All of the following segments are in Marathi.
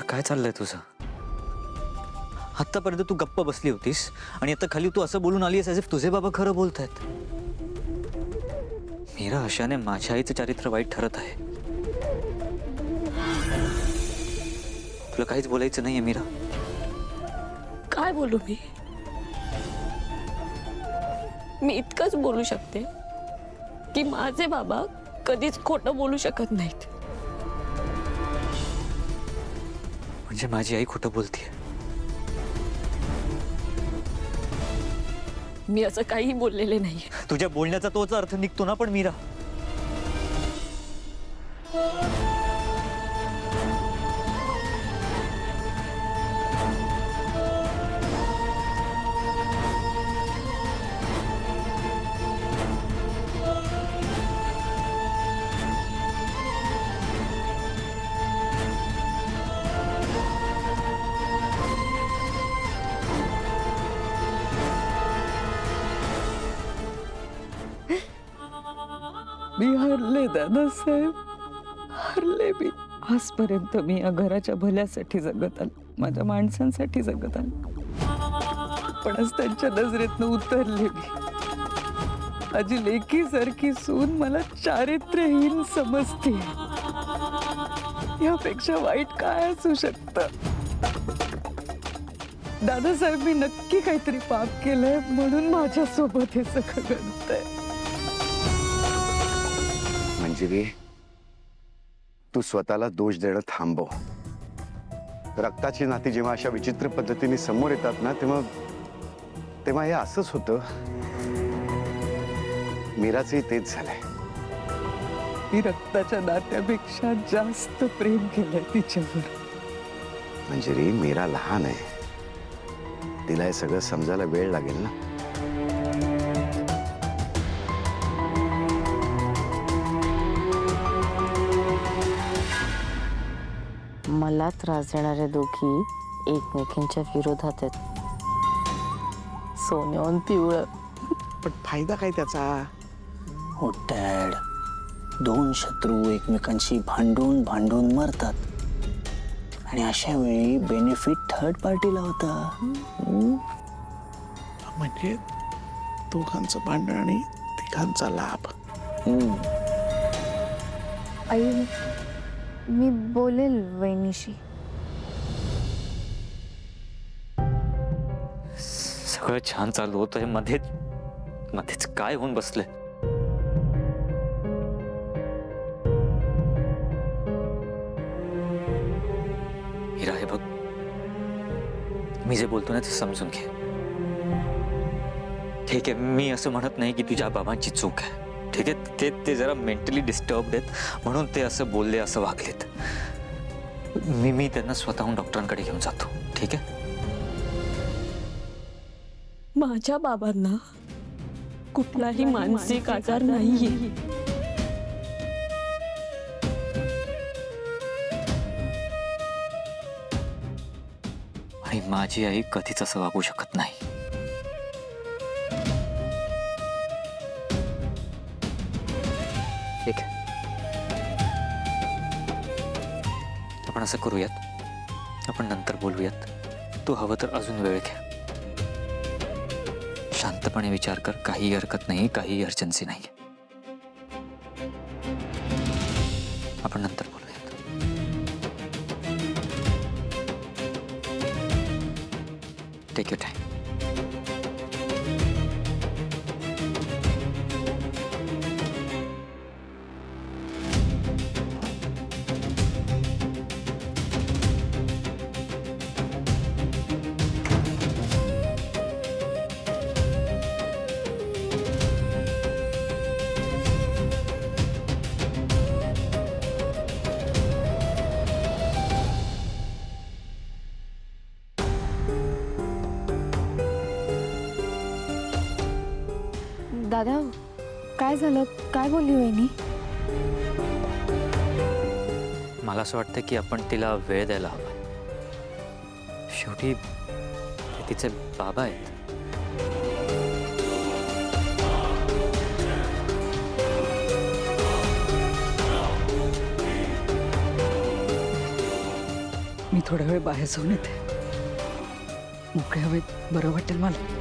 काय चाललंय तुझं? आतापर्यंत तू गप्प बसली होतीस आणि आता खाली तू असं बोलून आलीस ॲज इफ तुझे बाबा खरं बोलतायत. मीरा, अशाने माझ्या आईचं चारित्र्य वाईट ठरत आहे. तुला काहीच बोलायचं नाहीये मीरा? काय बोलू मी इतकंच बोलू शकते की माझे बाबा कधीच खोटं बोलू शकत नाहीत. म्हणजे माझी आई खोटं बोलतीये? मी असं काही बोललेले नाही. तुझ्या बोलण्याचा तोच अर्थ निघतो ना. पण मीरा, मी हरले दादासाहेब, हरले मी. आजपर्यंत मी या घराच्या भल्यासाठी जगत आले, माझ्या माणसांसाठी जगत आले. पण आज त्यांच्या नजरेतनं उतरले मी. माझी लेकी सारखी सून मला चारित्र्यहीन समजते. यापेक्षा वाईट काय असू शकतं? दादासाहेब, मी नक्की काहीतरी पाप केलंय म्हणून माझ्यासोबत हे सगळं घडतंय. मंजिरी, तू स्वतःला दोष देणं थांबव. रक्ताची नाती जेव्हा अशा विचित्र पद्धतीने समोर येतात ना, तेव्हा हे असंच होतं. मीराचंही तेच झालंय. मी रक्ताच्या नात्यापेक्षा जास्त प्रेम केलंय तिच्यावर. मंजिरी, मीरा लहान आहे. तिला हे सगळं समजायला वेळ लागेल ना. मला त्रास देणारे दोघी एकमेकींच्या विरोधात आहेत. सोन्याहून पिवळं. पण फायदा काय त्याचा? हो डॅड, दोन शत्रू एकमेकांशी भांडून भांडून मरतात आणि अशा वेळी बेनिफिट थर्ड पार्टीला होता. म्हणजे दोघांचं भांडण आणि तिघांचा लाभ. आई, मी बोलेल वहिनीशी. सगळं छान चालू होतं, मध्येच काय होऊन बसलंय? मीरा, हे बघ, मी जे बोलतो ना ते समजून घे. ठीक आहे, मी असं म्हणत नाही की तुझ्या बाबांची चूक आहे. ठीक आहे, ते जरा मेंटली डिस्टर्ब्ड आहेत म्हणून ते असं बोलले, असं वागलेत. मी त्यांना स्वतःहून डॉक्टरांकडे घेऊन जातो. ठीक आहे? माझ्या बाबांना कुठलाही मानसिक आजार नाहीये. आणि माझी आई कधीच असं वागू शकत नाही. ठीक आहे, आपण असं करूयात, आपण नंतर बोलूयात. तू हवं तर अजून वेळ घ्या. शांतपणे विचार कर. काही हरकत नाही, काही अर्जन्सी नाही. आपण नंतर बोलूयात. Take your time. दादा, काय झालं? काय बोलली वहिनी? मला असं वाटतं की आपण तिला वेळ द्यायला हवा. शेवटी ते तिचे बाबा आहेत. मी थोडा वेळ बाहेर जाऊन येते. मोकळ्या हवेत बरं वाटेल मला.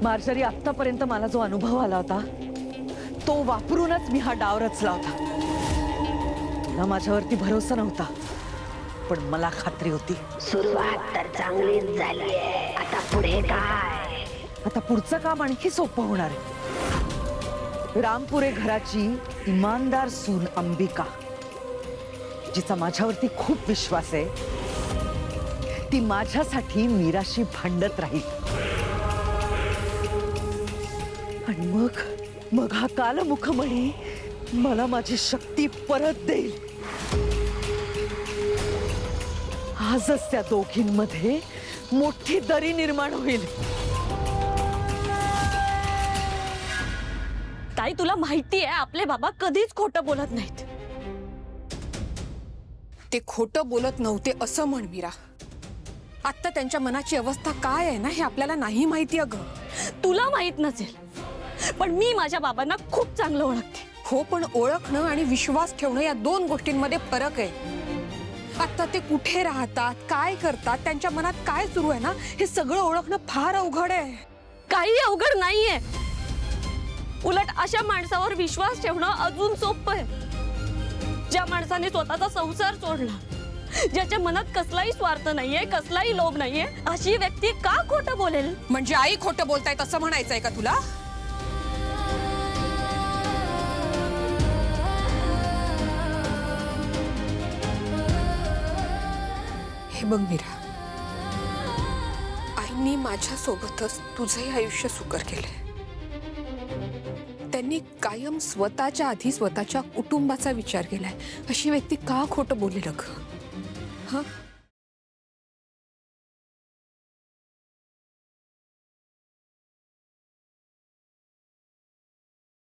मार्जरी, आतापर्यंत मला जो अनुभव आला होता तो वापरूनच मी हा डाव रचला होता. तुला माझ्यावरती भरोसा नव्हता, पण मला खात्री होती. सुरुवात तर चांगलीच झाली आहे. आता पुढे काय? आता पुढचं काम आणखी सोपं होणार आहे. रामपुरे घराची इमानदार सून अंबिका, जिचा माझ्यावरती खूप विश्वास आहे, ती माझ्यासाठी मीराशी भांडत राहील. आणि मग हा कालमुखमणी मला माझी शक्ती परत देईल. आजच त्या दोघींमध्ये मोठी दरी निर्माण होईल. ताई, तुला माहिती आहे आपले बाबा कधीच खोटं बोलत नाहीत. ते खोटं बोलत नव्हते असं म्हण मीरा. आता त्यांच्या मनाची अवस्था काय आहे ना हे आपल्याला नाही माहिती. अगं तुला माहित नसेल, पण मी माझ्या बाबांना खूप चांगलं ओळखते. हो, पण ओळखणं आणि विश्वास ठेवणं या दोन गोष्टींमध्ये फरक आहे. आता ते कुठे राहतात, काय करतात, त्यांच्या मनात काय सुरू आहे ना हे सगळं ओळखणं फार अवघड आहे. काही अवघड नाहीये. उलट अशा माणसावर विश्वास ठेवणं अजून सोपं आहे. ज्या माणसाने स्वतःचा संसार सोडला, ज्याच्या मनात कसलाही स्वार्थ नाहीये, कसलाही लोभ नाहीये, अशी व्यक्ती का खोटं बोलेल? म्हणजे आई खोटं बोलतायत असं म्हणायचंय का तुला? हे बघ मीरा, आईनी माझ्या सोबतच तुझंही आयुष्य सुकर केलंय. त्यांनी कायम स्वतःच्या आधी स्वतःच्या कुटुंबाचा विचार केलाय. अशी व्यक्ती का खोटं बोलेल ग?